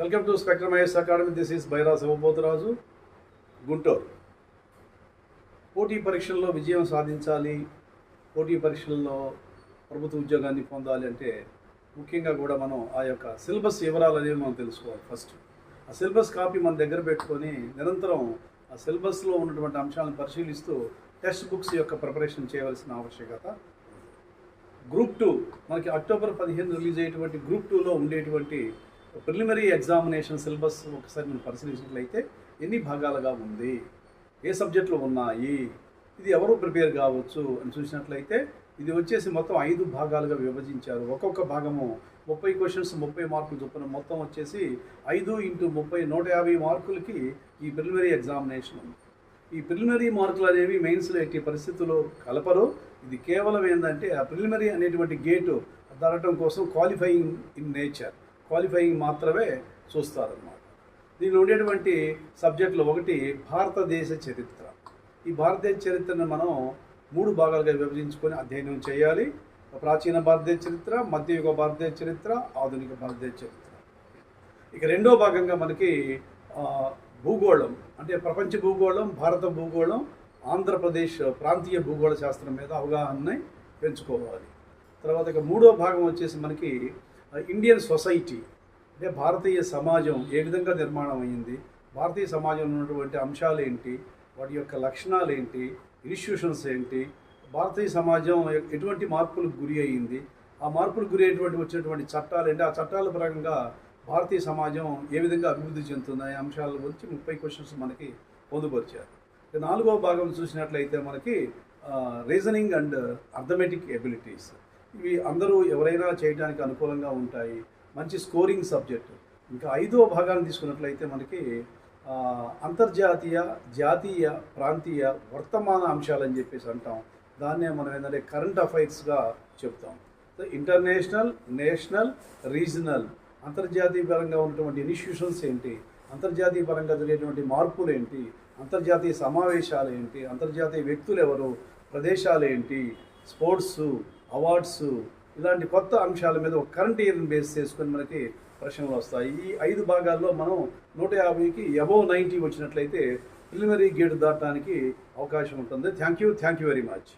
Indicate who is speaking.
Speaker 1: Welcome to Spectrum IS Academy. This is Baira Sivabothuraju, Guntur. పోటీ పరీక్షల్లో విజయం సాధించాలి, పోటీ పరీక్షల్లో ప్రభుత్వ ఉద్యోగాన్ని పొందాలి అంటే ముఖ్యంగా కూడా మనం ఆ యొక్క సిలబస్ వివరాలు అనేవి మనం తెలుసుకోవాలి. ఫస్ట్ ఆ సిలబస్ కాపీ మన దగ్గర పెట్టుకొని నిరంతరం ఆ సిలబస్లో ఉన్నటువంటి అంశాలను పరిశీలిస్తూ టెక్స్ట్ బుక్స్ యొక్క ప్రిపరేషన్ చేయవలసిన ఆవశ్యకత. గ్రూప్ 2 మనకి అక్టోబర్ 15 రిలీజ్ అయ్యేటువంటి గ్రూప్ 2లో ఉండేటువంటి ప్రిలిమినరీ ఎగ్జామినేషన్ సిలబస్ ఒకసారి మనం పరిశీలించినట్లయితే ఎన్ని భాగాలుగా ఉంది, ఏ సబ్జెక్టులు ఉన్నాయి, ఇది ఎవరు ప్రిపేర్ కావచ్చు అని చూసినట్లయితే ఇది వచ్చేసి మొత్తం 5 భాగాలుగా విభజించారు. ఒక్కొక్క భాగము 30 క్వశ్చన్స్ 30 మార్కులు చొప్పున మొత్తం వచ్చేసి 5 × 30 150 మార్కులకి ఈ ప్రిలిమినరీ ఎగ్జామినేషన్ ఉంది. ఈ ప్రిలిమినరీ మార్కులు అనేవి మెయిన్స్లో ఎట్టి పరిస్థితుల్లో కలపరు. ఇది కేవలం ఏంటంటే ఆ ప్రిలిమినరీ అనేటువంటి గేటు దాటడం కోసం క్వాలిఫైయింగ్ ఇన్ నేచర్, క్వాలిఫైయింగ్ మాత్రమే చూస్తారన్నమాట. దీనిలో ఉండేటువంటి సబ్జెక్టులు ఒకటి భారతదేశ చరిత్ర. ఈ భారతదేశ చరిత్రను మనం 3 భాగాలుగా విభజించుకొని అధ్యయనం చేయాలి. ప్రాచీన భారతదేశ చరిత్ర, మధ్యయుగ భారతదేశ చరిత్ర, ఆధునిక భారతదేశ చరిత్ర. ఇక రెండో భాగంగా మనకి భూగోళం అంటే ప్రపంచ భూగోళం, భారత భూగోళం, ఆంధ్రప్రదేశ్ ప్రాంతీయ భూగోళ శాస్త్రం మీద అవగాహనని పెంచుకోవాలి. తర్వాత ఇక మూడో భాగం వచ్చేసి మనకి ఇండియన్ సొసైటీ అంటే భారతీయ సమాజం ఏ విధంగా నిర్మాణం అయ్యింది, భారతీయ సమాజంలో ఉన్నటువంటి అంశాలు ఏంటి, వాటి యొక్క లక్షణాలు ఏంటి, ఇన్స్టిట్యూషన్స్ ఏంటి, భారతీయ సమాజం ఎటువంటి మార్పులకు గురి అయ్యింది, ఆ మార్పులకు గురి అయినటువంటి వచ్చినటువంటి చట్టాలు ఏంటి, ఆ చట్టాల పరంగా భారతీయ సమాజం ఏ విధంగా అభివృద్ధి చెందుతున్నాయి అంశాల గురించి 30 క్వశ్చన్స్ మనకి పొందుపరిచారు. ఇక నాలుగవ భాగం చూసినట్లయితే మనకి రీజనింగ్ అండ్ అర్థమెటిక్ ఎబిలిటీస్. ఇవి అందరూ ఎవరైనా చేయడానికి అనుకూలంగా ఉంటాయి, మంచి స్కోరింగ్ సబ్జెక్టు. ఇంకా 5వ భాగాన్ని తీసుకున్నట్లయితే మనకి అంతర్జాతీయ, జాతీయ, ప్రాంతీయ, వర్తమాన అంశాలని చెప్పేసి అంటాం. దాన్నే మనం ఏంటంటే కరెంట్ అఫైర్స్గా చెప్తాం. సో ఇంటర్నేషనల్, నేషనల్, రీజనల్, అంతర్జాతీయ పరంగా ఉన్నటువంటి ఇన్స్టిట్యూషన్స్ ఏంటి, అంతర్జాతీయ పరంగా జరిగేటువంటి మార్పులు ఏంటి, అంతర్జాతీయ సమావేశాలు ఏంటి, అంతర్జాతీయ వ్యక్తులు ఎవరు, ప్రదేశాలు ఏంటి, స్పోర్ట్స్, అవార్డ్స్, ఇలాంటి కొత్త అంశాల మీద ఒక కరెంట్ ఇయర్ని బేస్ చేసుకొని మనకి ప్రశ్నలు వస్తాయి. ఈ 5 భాగాల్లో మనం 150కి అబవ్ 90 వచ్చినట్లయితే ప్రిలిమినరీ గేట్ దాటడానికి అవకాశం ఉంటుంది. Thank you very much.